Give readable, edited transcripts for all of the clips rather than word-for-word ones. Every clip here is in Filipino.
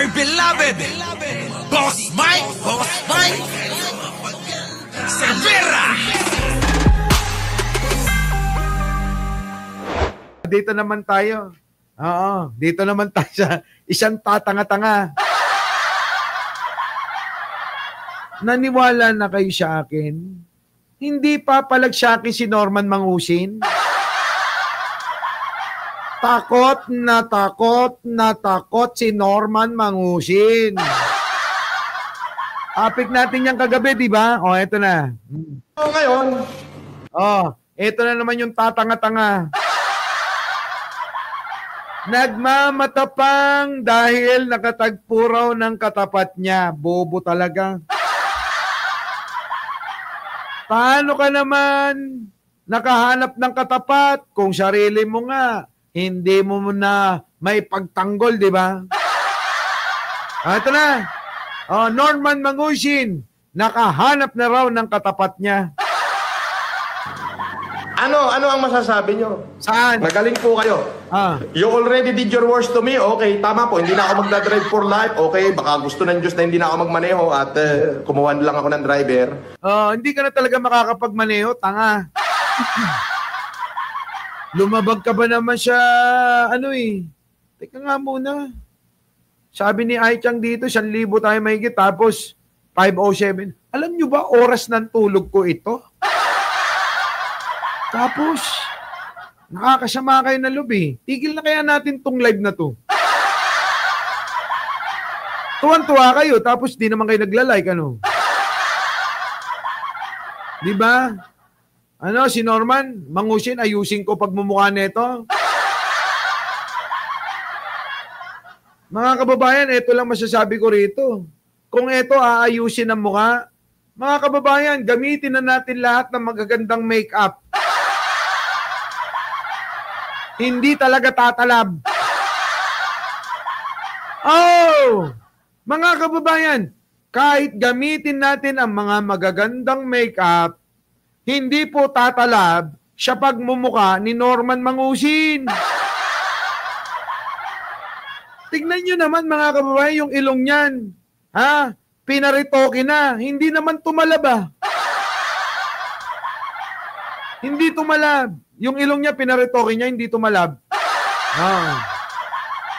our beloved Boss Mike Cervera. Dito naman tayo. Oo, dito naman tayo sa isang tatanga-tanga. Naniwala na kayo sa akin? Hindi pa palagsakin si Norman Mangusin? Takot na takot si Norman Mangusin. Apik natin yan kagabi, di ba? O, eto na. Ngayon, eto na naman yung tatanga-tanga. Nagmamatapang dahil nakatagpo raw ng katapat niya. Bobo talaga. Paano ka naman nakahanap ng katapat kung sarili mo nga hindi mo na may pagtanggol, di ba? Ito na. Norman Mangusin, nakahanap na raw ng katapat niya. ano ang masasabi nyo? Saan? Magaling po kayo. You already did your worst to me. Okay, tama po. Hindi na ako magdadrive for life. Okay, baka gusto ng Diyos na hindi na ako magmaneho at kumuha lang ako ng driver. Hindi ka na talaga makakapagmaneho, tanga. Lumabag ka ba naman sa Teka nga muna. Sabi ni Aichang dito, 1,000 tayo mahigit, tapos 5:07. Alam nyo ba, oras ng tulog ko ito? Tapos, nakakasama kayo na lubi. Tigil na kaya natin tong live na to. Tuwan-tuwa kayo, tapos di naman kayo nagla-like, ano? Di ba? Si Norman Mangusin, ayusin ko pagmumukha nito. Mga kababayan, ito lang masasabi ko rito. Kung ito aayusin ang mukha, mga kababayan, gamitin na natin lahat ng magagandang make-up. Hindi talaga tatalab. Mga kababayan, kahit gamitin natin ang mga magagandang make-up, hindi po tatalab sa pagmumuka ni Norman Mangusin. Tignan nyo naman mga kababayan yung ilong niyan. Pinaritoke na. Hindi naman tumalab Hindi tumalab. Yung ilong niya, pinaritoke niya, hindi tumalab.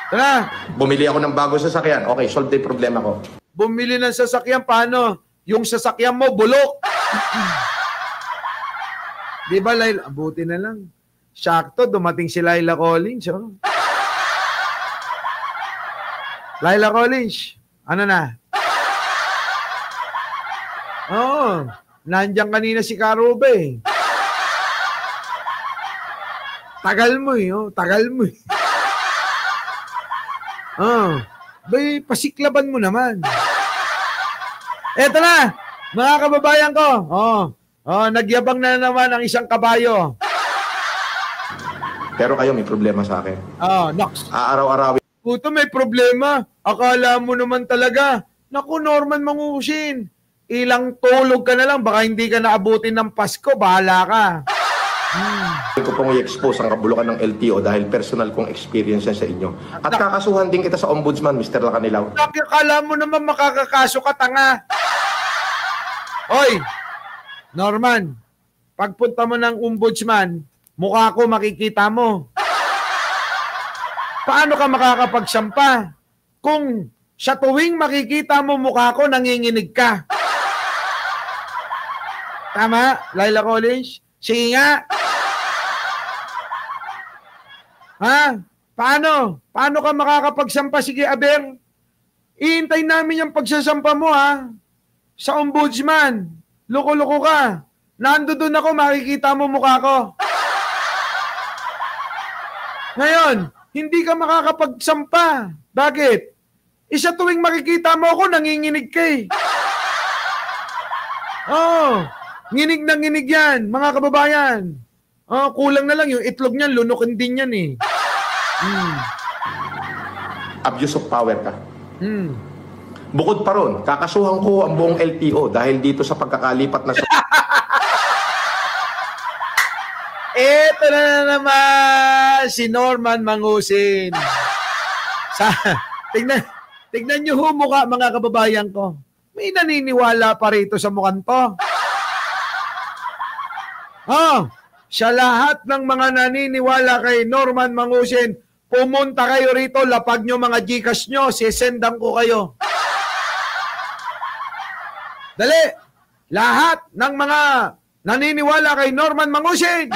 Tara. Bumili ako ng bagong sasakyan. Okay, solve the problema ko. Bumili ng sasakyan, paano? Yung sasakyan mo, bulok. Di ba, Laila? Buti na lang. Sakto, dumating si Laila Collins. Laila Collins, ano na? Nandiyan kanina si Karube. Tagal mo tagal mo Bay, pasiklaban mo naman. Eto na, mga kababayan ko. Nagyabang na naman ang isang kabayo. Pero kayo may problema sa akin. Nox. Aaraw-arawin. Puto, may problema. Akala mo naman talaga. Naku, Norman Mangusin. Ilang tulog ka na lang. Baka hindi ka naabutin ng Pasko. Bahala ka. Ko pong i-expose ang kabulukan ng LTO dahil personal kong experience sa inyo. At kakasuhan din kita sa ombudsman, Mr. Lacanilaw. Akala mo naman makakakaso ka, tanga. Hoy, Norman, pagpunta mo ng ombudsman, mukha ko makikita mo. Paano ka makakapagsampa kung sa tuwing makikita mo mukha ko, nanginginig ka? Tama, Laila Collins? Sige nga. Paano? Paano ka makakapagsampa? Sige, Aber. Iintay namin yung pagsasampa mo, sa ombudsman. Loko-loko ka. Nandoon ako, makikita mo mukha ko. Ngayon, hindi ka makakapagsampa. Bakit? Isa tuwing makikita mo ako, nanginginig ka nginig na nginig yan, mga kababayan. Kulang na lang yung itlog niyan, lunukin din yan Abuse of power ka. Bukod pa ron, kakasuhan ko ang buong LTO dahil dito sa pagkakalipat na Eto na naman si Norman Mangusin. tignan nyo ho mukha, mga kababayan ko. May naniniwala pa rito sa mukhang to. Sa lahat ng mga naniniwala kay Norman Mangusin, pumunta kayo rito, lapag nyo mga Gcash nyo, sisendan ko kayo. Dali! Lahat ng mga naniniwala kay Norman Mangusin,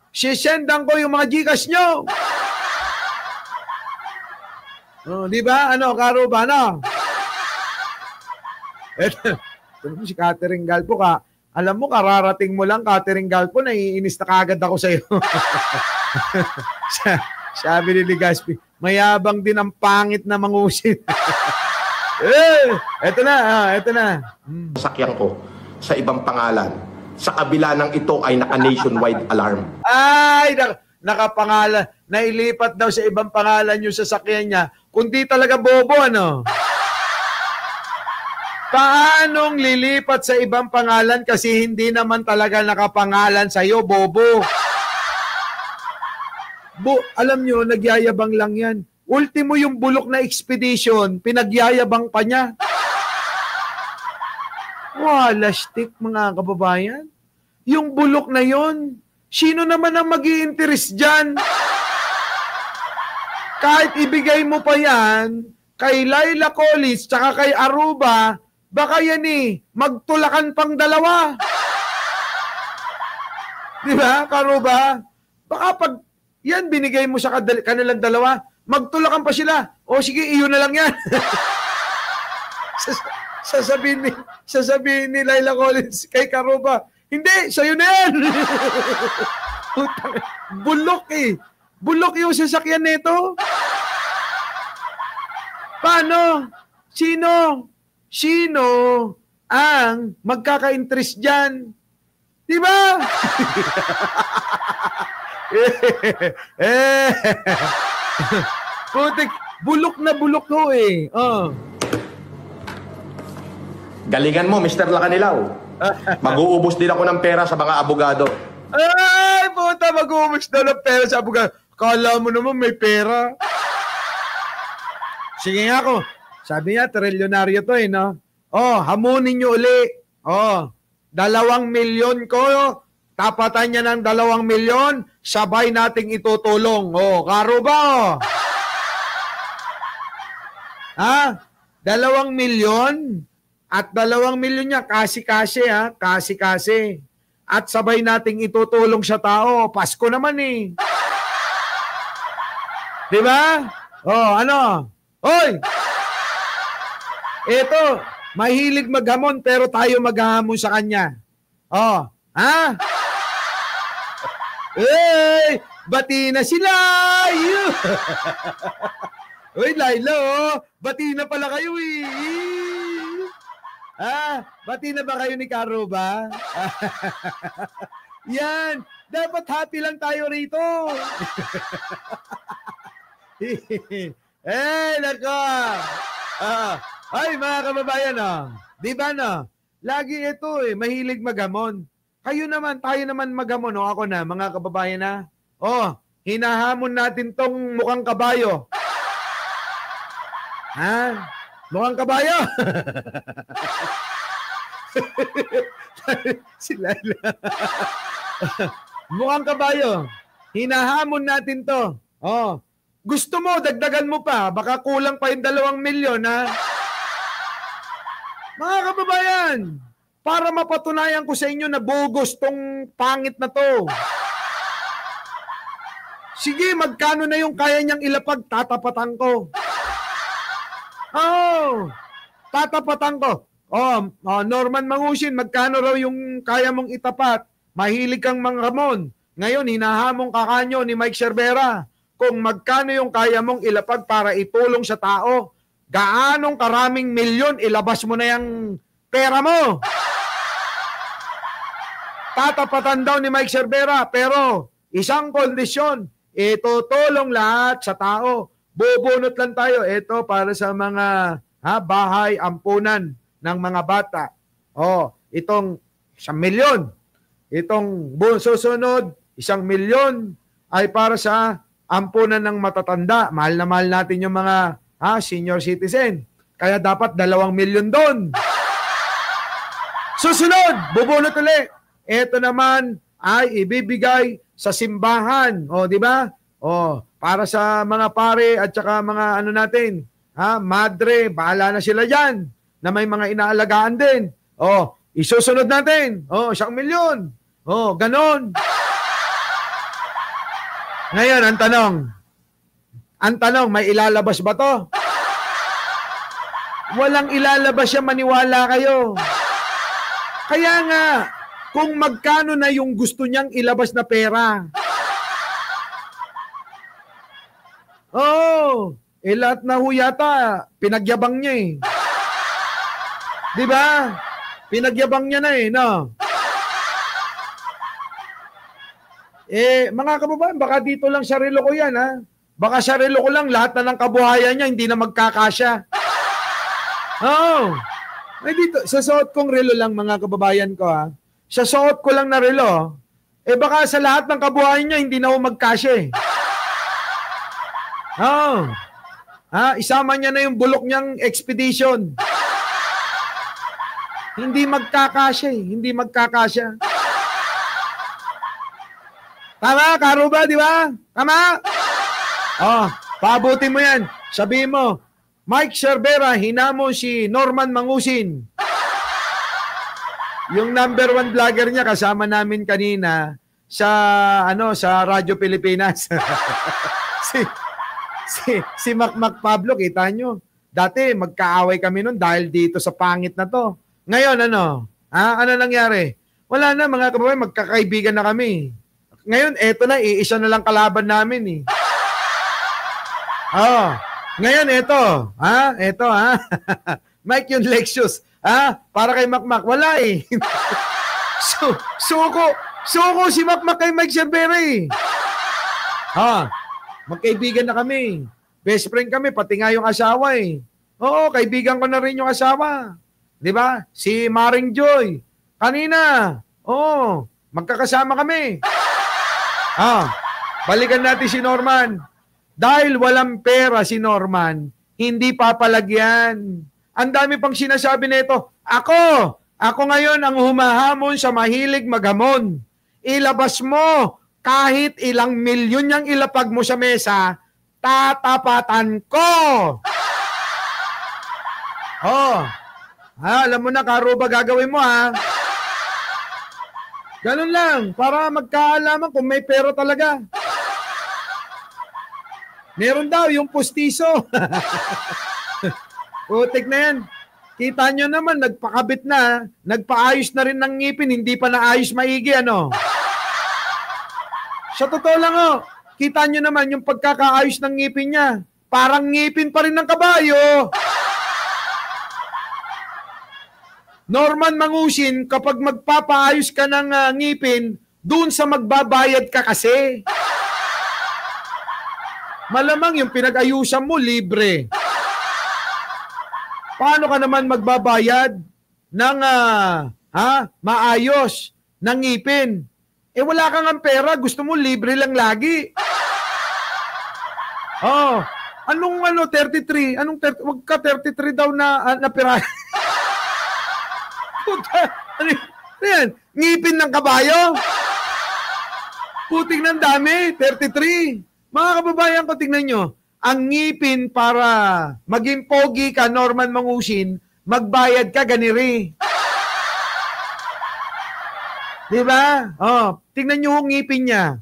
sisendan ko yung mga Gcash nyo. Di ba? Ano, Karo ba, no? Ito si Catherine Galpo ka. Alam mo, kararating mo lang, Catherine Galpo, naiinis na kagad ako sa'yo. Sabi ni Ligaspi, mayabang din ang pangit na Mangusin. Eto na. Sakyan ko sa ibang pangalan. Sa kabila ng ito ay naka-nationwide alarm. Ay, nakapangalan. Nailipat daw sa ibang pangalan yung sasakyan niya. Kundi talaga bobo, ano? Paanong lilipat sa ibang pangalan kasi hindi naman talaga nakapangalan sa'yo, bobo? Alam nyo, nagyayabang lang yan. Ultimo yung bulok na expedition, pinagyayabang pa niya. Wala stick, mga kababayan. Yung bulok na yon, sino naman ang mag-i-interest dyan? Kahit ibigay mo pa yan kay Laila Collins tsaka kay Aruba, baka yan magtulakan pang dalawa. Di ba, Karuba? Baka pag yan binigay mo sa kanilang dalawa, magtulakan pa sila. O sige, iyon na lang yan. sasabihin ni Laila Collins kay Karuba, hindi, sa'yo na yan. Bulok Bulok yung sasakyan nito. Paano? Sino ang magkaka-interest dyan? Diba? Putik, bulok na bulok ho Galingan mo, Mr. Lacanilaw. Mag-uubos din ako ng pera sa mga abogado. Ay, puta, mag-uubos daw ng pera sa abogado. Kala mo naman may pera. Sige nga ako. Sabi niya, trilyonaryo to no? Hamunin nyo uli. 2 milyon ko, tapatan niya ng 2 milyon, sabay nating itutulong. Karo ba? Ha? 2 milyon? At 2 milyon niya, kasi-kasi kasi-kasi. At sabay nating itutulong sa tao. Pasko naman Di ba? Ano? Hoy! Ito, mahilig maghamon pero tayo maghahamon sa kanya. Ha? Bati na sila! Uy, Laila, bati na pala kayo bati na ba kayo ni Caro ba? Yan, dapat happy lang tayo rito. Nako. Ay, mga kababayan, di ba lagi ito mahilig maghamon. Kayo naman, tayo naman maghamon, ako na, mga kababayan hinahamon natin tong mukhang kabayo. Mukhang kabayo. Sila. Mukhang kabayo. Hinahamon natin to. Gusto mo, dagdagan mo pa. Baka kulang pa yung 2 milyon, Mga kababayan, para mapatunayan ko sa inyo na bogus tong pangit na to. Sige, magkano na yung kaya niyang ilapag, tatapatan ko. Tatapatan ko. Norman Mangusin, magkano raw yung kaya mong itapat? Mahilig kang manghamon. Ngayon, hinahamong kakanyo ni Mike Cervera kung magkano yung kaya mong ilapag para itulong sa tao. Gaanong karaming milyon ilabas mo na yung pera mo? Tatapatan daw ni Mike Cervera, pero isang kondisyon, itutulong lahat sa tao. Bubunot lang tayo. Ito para sa mga bahay ampunan ng mga bata. Itong 1 milyon. Itong susunod, 1 milyon ay para sa ampunan ng matatanda. Mahal na mahal natin yung mga senior citizen. Kaya dapat 2 milyon doon. Susunod, bubunot ulit. Ito naman ay ibibigay sa simbahan. O, di ba? O, para sa mga pare at saka mga ano natin, madre, bahala na sila dyan na may mga inaalagaan din. O, isusunod natin. O, 1 milyon. O, ganon. Ngayon, ang tanong, may ilalabas ba to? Walang ilalabas siya, maniwala kayo. Kaya nga, kung magkano na yung gusto niyang ilabas na pera. Lahat na ho yata, pinagyabang niya eh. Di ba? Pinagyabang niya na eh, no? Mga kababayan, baka dito lang sa relo ko yan, ha? Baka sa relo ko lang, lahat na ng kabuhayan niya, hindi na magkakasya. Dito, sa suot kong relo lang, mga kababayan ko, ha? Sa suot ko lang na relo, baka sa lahat ng kabuhayan niya, hindi na ho magkasya eh. Isama niya na yung bulok niyang expedition. Hindi magkakasya eh. Hindi magkakasya. Tama, Karuba, di ba? Tama? Paabutin mo yan. Sabihin mo, Mike Cervera, hinamon si Norman Mangusin. Yung number 1 vlogger niya, kasama namin kanina sa Radyo Pilipinas. si Mac Pablo, kita nyo. Dati, magkaaway kami nun dahil dito sa pangit na to. Ngayon, ano nangyari? Wala na, mga kababayan, magkakaibigan na kami. Ngayon, eto na, iisa na lang kalaban namin eh. Ngayon, eto. Mike yung Lexus. Para kay Macmac. Wala eh. Suko si Macmac kay Mike Cervera eh. Magkaibigan na kami. Best friend kami, pati nga yung asawa eh. Oo, kaibigan ko na rin yung asawa. Di ba? Si Maring Joy. Kanina. Oo, magkakasama kami. Balikan natin si Norman. Dahil walang pera si Norman, hindi papalagyan. Ang dami pang sinasabi nito. Ako ngayon ang humahamon sa mahilig maghamon. Ilabas mo kahit ilang milyon niyang ilapag mo sa mesa, tatapatan ko. Alam mo na, Karuba, gagawin mo ha. Ganun lang, para magkaalaman kung may pera talaga. Meron daw yung pustiso. Putik na yan. Kita nyo naman, nagpakabit na, nagpaayos na rin ng ngipin, hindi pa naayos maigi, ano? Sa totoo lang, kita nyo naman yung pagkakaayos ng ngipin niya. Parang ngipin pa rin ng kabayo. Norman Mangusin, kapag magpapaayos ka ng ngipin, doon sa magbabayad ka kasi. Malamang yung pinag-ayusan mo, libre. Paano ka naman magbabayad ng maayos ng ngipin? Wala kang ang pera, gusto mo libre lang lagi. Anong 33? Anong 30? Wag ka 33 daw na pera. Ano yan? Ngipin ng kabayo? Puting ng dami, 33. Mga kababayan ko, tingnan nyo. Ang ngipin para maging pogi ka, Norman Mangusin, magbayad ka ganiri. Diba? Tingnan nyo yung ngipin niya.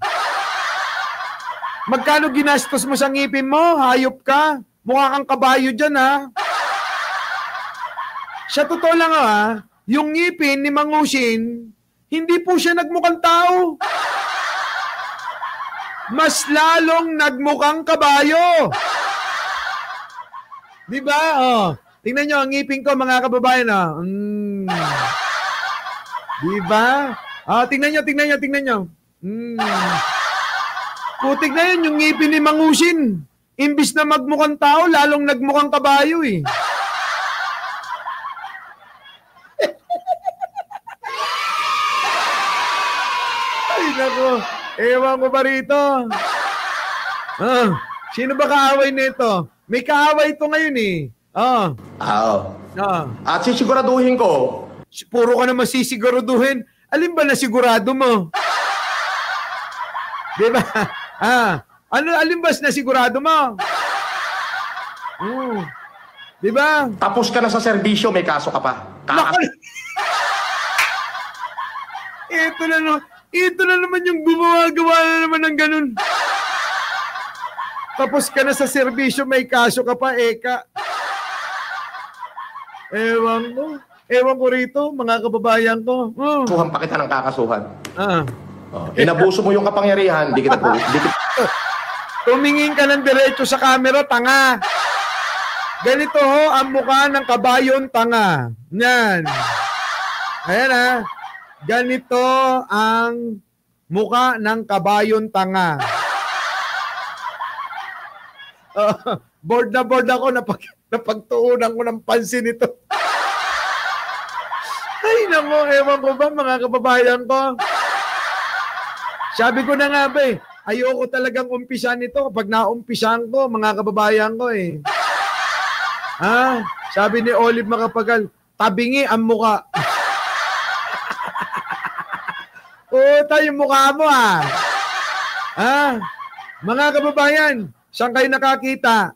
Magkano ginastos mo sa ngipin mo? Hayop ka. Mukha kang kabayo dyan, ha? Sa totoo lang, yung ngipin ni Mangusin, hindi po siya nagmukhang tao. Mas lalong nagmukhang kabayo. Diba? Tingnan nyo, ang ngipin ko, mga kababayan. Diba? Tingnan nyo. Putik na yun, yung ngipin ni Mangusin. Imbis na magmukhang tao, lalong nagmukhang kabayo eh. Ay, nako. Ewan ko ba rito? Sino ba kaaway nito? May kaaway ito ngayon eh. At sisiguraduhin ko, Puro ka na masisiguraduhin. Alin ba na sigurado mo? Di ba? Alin ba na sigurado mo? Di ba? tapos ka na sa serbisyo, may kaso ka pa. Ito na naman yung gumawa-gawa na naman ng ganun. Tapos ka na sa serbisyo, may kaso ka pa, Eka. Ewan ko rito, mga kababayan ko. Kasuhan pa kita ng kakasuhan. Inabuso mo yung kapangyarihan, di kita Tumingin ka ng diretso sa camera, tanga. Ganito ho ang mukha ng kabayon tanga. Yan. Ayan Ganito ang mukha ng kabayon tanga. Bored ako, napagtuunan ko ng pansin ito. Ay, nako, ewan ko ba, mga kababayan ko. Sabi ko na nga ba ayoko talagang umpisan ito. Kapag naumpisan ko, mga kababayan ko sabi ni Olive Makapagal, tabingi ang muka. Tayo mukha mo mga kababayan, saan kayo nakakita?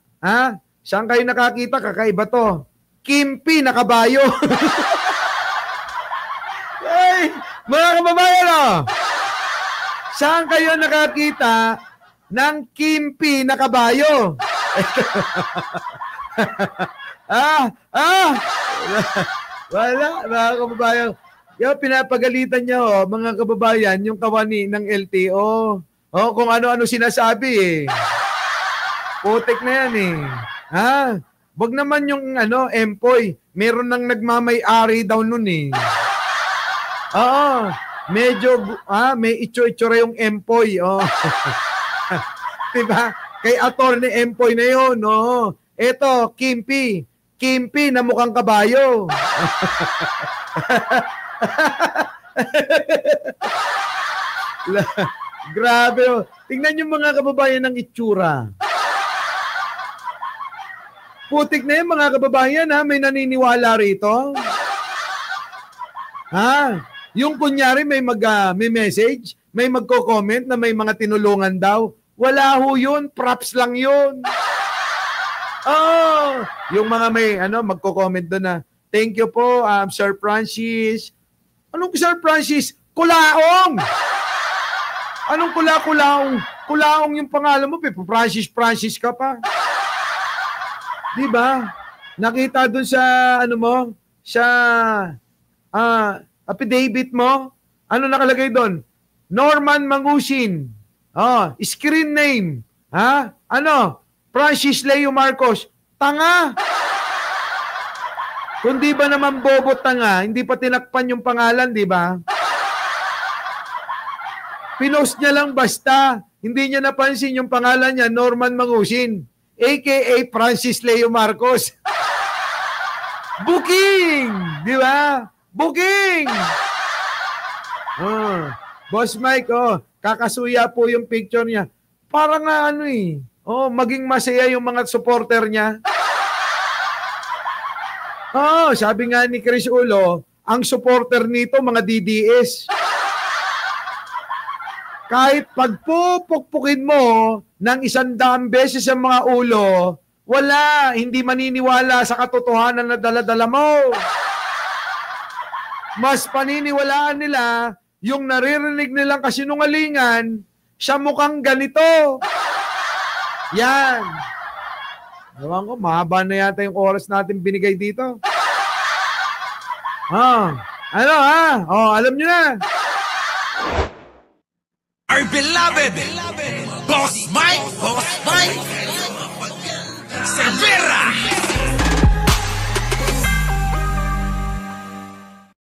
Saan kayo nakakita? Kakaiba to. Kimpi na kabayo. Ay, mga kababayan saan kayo nakakita ng kimpi na kabayo? Wala, mga kababayan. Pinapagalitan niya mga kababayan, yung kawani ng LTO. Kung ano-ano sinasabi Putik na yan Wag naman yung empoy. Meron nang nagmamay-ari daw nun medyo may itsura yung empoy. Diba? Kay attorney empoy na yun. Eto, Kimpi na mukhang kabayo. Grabe. Tingnan yung mga kababayan ng itsura. Putik na yung mga kababayan may naniniwala rito. Yung kunyari may message, may magko-comment na may mga tinulungan daw. Wala ho yun, props lang yun. Yung mga may magko-comment doon na, thank you po, Sir Francis. Anong Sir Francis? Kulaong! Anong kulaong? Kulaong yung pangalan mo, Francis ka pa. Diba? Nakita doon sa, sa affidavit mo, ano nakalagay doon? Norman Mangusin. Screen name. Francis Leo Marcos. Tanga! Kung di ba naman bobo tanga, hindi pa tinakpan yung pangalan, di ba? Pinost niya lang basta. Hindi niya napansin yung pangalan niya, Norman Mangusin, a.k.a. Francis Leo Marcos. Booking! Di ba? Booking! Boss Mike, kakasuya po yung picture niya. Parang maging masaya yung mga supporter niya. Sabi nga ni Chris Ulo, ang supporter nito mga DDS. Kahit pagpupukpukin mo ng 100 beses ang mga ulo, wala, hindi maniniwala sa katotohanan na dala-dala mo. Mas paniniwalaan nila yung naririnig nilang kasinungalingan sa mukhang ganito. Yan. Ewan ko, mahaba na yata yung oras natin binigay dito. Alam nyo na. Our beloved Boss Mike Severa.